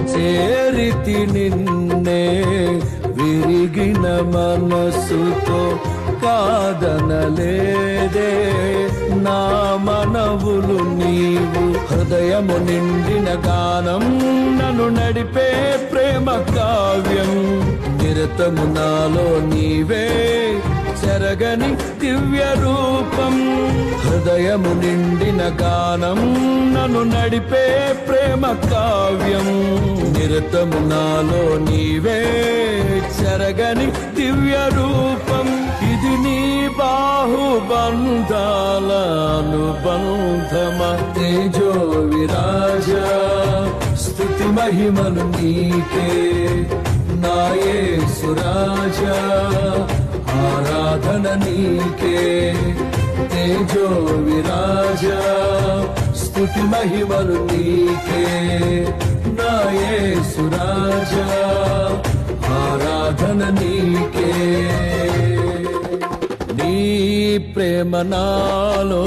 చేరితి నిన్నే విరిగిన మనసుతో కాదనలేదే నా మనవులు నీవు. హృదయము నిండిన గానం నన్ను నడిపే ప్రేమ కావ్యం. నిరతము నాలో నీవే చెరగని దివ్య రూపం. హృదయము నిండిన గానం నన్ను నడిపే ప్రేమ కావ్యం. నిరతము నాలో నీవే చెరగని దివ్య రూపం. ఇది నీ బాహుబంధాల అనుబంధమ. తేజో విరాజ స్తుతి మహిమలు నీకే నా యేసు రాజా. ఆరాధన నీకే తేజో విరాజ స్తుతి మహిమలు నీకే నా యేసు రాజా. ఆరాధన నీకే. నీ ప్రేమ నాలో